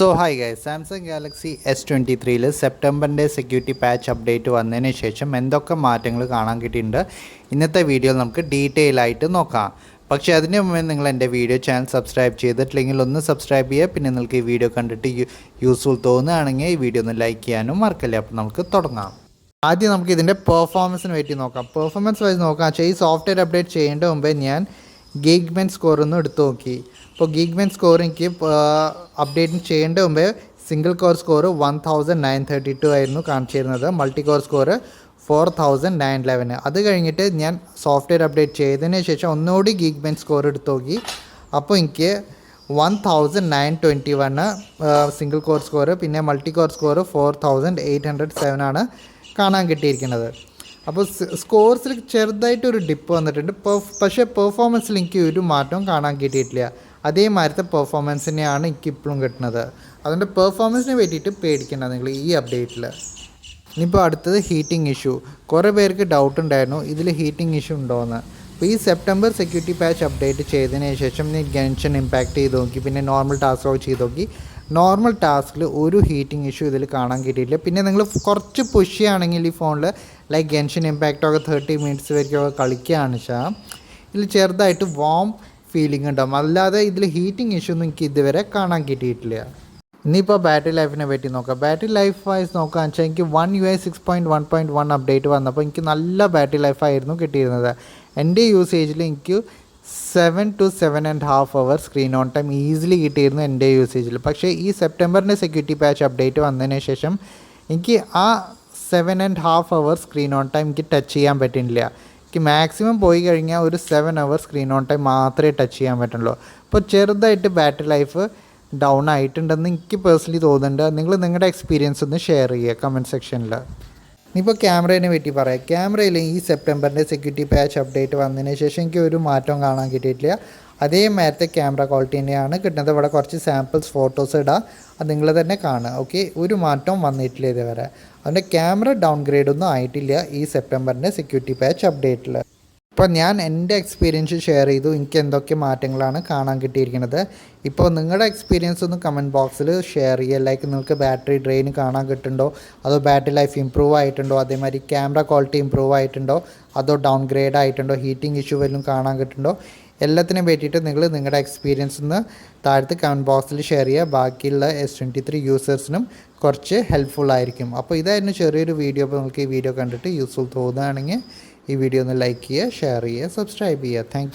So hi guys, Samsung Galaxy S23 സെപ്റ്റംബറിൻ്റെ security patch update വന്നതിന് ശേഷം എന്തൊക്കെ മാറ്റങ്ങൾ കാണാൻ കിട്ടിയിട്ടുണ്ട് ഇന്നത്തെ വീഡിയോയിൽ നമുക്ക് ഡീറ്റെയിൽ ആയിട്ട് നോക്കാം. പക്ഷേ അതിന് മുമ്പേ നിങ്ങൾ എൻ്റെ വീഡിയോ ചാനൽ സബ്സ്ക്രൈബ് ചെയ്തിട്ടില്ലെങ്കിൽ ഒന്ന് സബ്സ്ക്രൈബ് ചെയ്യുക. പിന്നെ നിങ്ങൾക്ക് ഈ വീഡിയോ കണ്ടിട്ട് യൂസ്ഫുൾ തോന്നുകയാണെങ്കിൽ ഈ വീഡിയോ ഒന്ന് ലൈക്ക് ചെയ്യാനും മറക്കല്ലേ. അപ്പോൾ നമുക്ക് തുടങ്ങാം. ആദ്യം നമുക്ക് ഇതിൻ്റെ പെർഫോമൻസിന് പറ്റി നോക്കാം. പെർഫോമൻസ് വൈസ് നോക്കാം വെച്ചാൽ ഈ സോഫ്റ്റ്വെയർ അപ്ഡേറ്റ് ചെയ്യേണ്ട മുമ്പേ ഞാൻ ഗീഗ്മെൻറ്റ് സ്കോർ ഒന്ന് എടുത്തു നോക്കി. ഇപ്പോൾ ഗീഗ്മെൻറ്റ് സ്കോർ എനിക്ക് അപ്ഡേറ്റ് ചെയ്യേണ്ട മുമ്പേ സിംഗിൾ കോർ സ്കോർ 1932 ആയിരുന്നു കാണിച്ചിരുന്നത്. Multi core score 4911. അത് കഴിഞ്ഞിട്ട് ഞാൻ സോഫ്റ്റ്വെയർ അപ്ഡേറ്റ് ചെയ്തതിന് ശേഷം ഒന്നുകൂടി ഗീഗ്മെൻറ്റ് സ്കോർ എടുത്ത് നോക്കി. അപ്പോൾ എനിക്ക് 1921 സിംഗിൾ കോർ സ്കോർ, പിന്നെ മൾട്ടി കോർ സ്കോർ 4807 ആണ് കാണാൻ കിട്ടിയിരിക്കുന്നത്. അപ്പോൾ സ്കോർസിൽ ചെറുതായിട്ടൊരു ഡിപ്പ് വന്നിട്ടുണ്ട്. പക്ഷേ പെർഫോമൻസിൽ എനിക്ക് ഒരു മാറ്റവും കാണാൻ കിട്ടിയിട്ടില്ല. അതേമാതിരത്തെ പെർഫോമൻസ് തന്നെയാണ് എനിക്ക് ഇപ്പോഴും കിട്ടുന്നത്. അതുകൊണ്ട് പെർഫോമൻസിനെ പറ്റിയിട്ട് പേടിക്കേണ്ട നിങ്ങൾ ഈ അപ്ഡേറ്റിൽ. ഇനിയിപ്പോൾ അടുത്തത് ഹീറ്റിംഗ് ഇഷ്യൂ. കുറേ പേർക്ക് ഡൗട്ട് ഉണ്ടായിരുന്നു ഇതിൽ ഹീറ്റിംഗ് ഇഷ്യൂ ഉണ്ടോയെന്ന്. അപ്പോൾ ഈ സെപ്റ്റംബർ സെക്യൂരിറ്റി പാച്ച് അപ്ഡേറ്റ് ചെയ്തതിന് ശേഷം ഞാൻ ഗൻഷൻ ഇമ്പാക്റ്റ് ചെയ്ത് നോക്കി, പിന്നെ നോർമൽ ടാസ്ക് ഒക്കെ ചെയ്ത് നോക്കി. നോർമൽ ടാസ്കിൽ ഒരു ഹീറ്റിംഗ് ഇഷ്യൂ ഇതിൽ കാണാൻ കിട്ടിയിട്ടില്ല. പിന്നെ നിങ്ങൾ കുറച്ച് പുഷ് ചെയ്യുകയാണെങ്കിൽ ഈ ഫോണിൽ ലൈക്ക് ഗൻഷൻ ഇമ്പാക്റ്റൊക്കെ 30 മിനിറ്റ്സ് വരെയൊക്കെ കളിക്കുകയാണ് വെച്ചാൽ ഇതിൽ ചെറുതായിട്ട് വാം ഫീലിംഗ് ഉണ്ടാകും. അല്ലാതെ ഇതിൽ ഹീറ്റിംഗ് ഇഷ്യൂ ഒന്നും എനിക്ക് ഇതുവരെ കാണാൻ കിട്ടിയിട്ടില്ല. ഇനിയിപ്പോൾ ബാറ്ററി ലൈഫിനെ പറ്റി നോക്കാം. ബാറ്ററി ലൈഫ് വൈസ് നോക്കുകയെന്ന് വെച്ചാൽ എനിക്ക് 1UI 6.1.1 അപ്ഡേറ്റ് വന്നപ്പോൾ എനിക്ക് നല്ല ബാറ്ററി ലൈഫായിരുന്നു കിട്ടിയിരുന്നത്. എൻ്റെ യൂസേജിൽ എനിക്ക് 7 to 7.5 hours screen on time easily കിട്ടിയിരുന്നു എൻ്റെ യൂസേജിൽ. പക്ഷേ ഈ സെപ്റ്റംബറിൻ്റെ സെക്യൂരിറ്റി പാച്ച് അപ്ഡേറ്റ് വന്നതിന് ശേഷം എനിക്ക് ആ 7.5 hours സ്ക്രീൻ ഓൺ ടൈം എനിക്ക് ടച്ച് ചെയ്യാൻ പറ്റുന്നില്ല. എനിക്ക് മാക്സിമം പോയി കഴിഞ്ഞാൽ ഒരു 7 hours സ്ക്രീൻ ഓൺ ടൈം മാത്രമേ ടച്ച് ചെയ്യാൻ പറ്റുള്ളൂ. അപ്പോൾ ചെറുതായിട്ട് ബാറ്ററി ലൈഫ് ഡൗൺ ആയിട്ടുണ്ടെന്ന് എനിക്ക് പേഴ്സണലി തോന്നുന്നുണ്ട്. നിങ്ങൾ നിങ്ങളുടെ എക്സ്പീരിയൻസ് ഒന്ന് ഷെയർ ചെയ്യുക കമൻറ്റ് സെക്ഷനിൽ. ഇനിയിപ്പോൾ ക്യാമറേനെ പറ്റി പറയാം. ക്യാമറയിൽ ഈ സെപ്റ്റംബറിൻ്റെ സെക്യൂരിറ്റി പാച്ച് അപ്ഡേറ്റ് വന്നതിന് ശേഷം എനിക്ക് ഒരു മാറ്റവും കാണാൻ കിട്ടിയിട്ടില്ല. അതേമാതിരത്തെ ക്യാമറ ക്വാളിറ്റി തന്നെയാണ് കിട്ടുന്നത്. ഇവിടെ കുറച്ച് സാമ്പിൾസ് ഫോട്ടോസ് ഇടാം, അത് നിങ്ങൾ തന്നെ കാണുക. ഓക്കെ, ഒരു മാറ്റവും വന്നിട്ടില്ല ഇതുവരെ. അതുകൊണ്ട് ക്യാമറ ഡൗൺ ഗ്രേഡൊന്നും ആയിട്ടില്ല ഈ സെപ്റ്റംബറിൻ്റെ സെക്യൂരിറ്റി പാച്ച് അപ്ഡേറ്റിൽ. ഇപ്പോൾ ഞാൻ എൻ്റെ എക്സ്പീരിയൻസ് ഷെയർ ചെയ്തു, എനിക്ക് എന്തൊക്കെ മാറ്റങ്ങളാണ് കാണാൻ കിട്ടിയിരിക്കുന്നത്. ഇപ്പോൾ നിങ്ങളുടെ എക്സ്പീരിയൻസ് ഒന്ന് കമൻറ്റ് ബോക്സിൽ ഷെയർ ചെയ്യുക. ലൈക്ക് നിങ്ങൾക്ക് ബാറ്ററി ഡ്രെയിൻ കാണാൻ കിട്ടുന്നുണ്ടോ, അതോ ബാറ്ററി ലൈഫ് ഇമ്പ്രൂവ് ആയിട്ടുണ്ടോ, അതേമാതിരി ക്യാമറ ക്വാളിറ്റി ഇമ്പ്രൂവ് ആയിട്ടുണ്ടോ, അതോ ഡൗൺ ഗ്രേഡ് ആയിട്ടുണ്ടോ, ഹീറ്റിംഗ് ഇഷ്യൂ വല്ലതും കാണാൻ കിട്ടുന്നുണ്ടോ, എല്ലാത്തിനും പറ്റിയിട്ട് നിങ്ങൾ നിങ്ങളുടെ എക്സ്പീരിയൻസ് ഒന്ന് താഴത്ത് കമൻറ്റ് ബോക്സിൽ ഷെയർ ചെയ്യുക. ബാക്കിയുള്ള S23 യൂസേഴ്സിനും കുറച്ച് ഹെൽപ്ഫുൾ ആയിരിക്കും. അപ്പോൾ ഇതായിരുന്നു ചെറിയൊരു വീഡിയോ. അപ്പോൾ നിങ്ങൾക്ക് ഈ വീഡിയോ കണ്ടിട്ട് യൂസ്ഫുൾ തോന്നുകയാണെങ്കിൽ ഈ വീഡിയോ ഒന്ന് ലൈക്ക് ചെയ്യുക, ഷെയർ ചെയ്യുക, സബ്സ്ക്രൈബ് ചെയ്യുക. താങ്ക്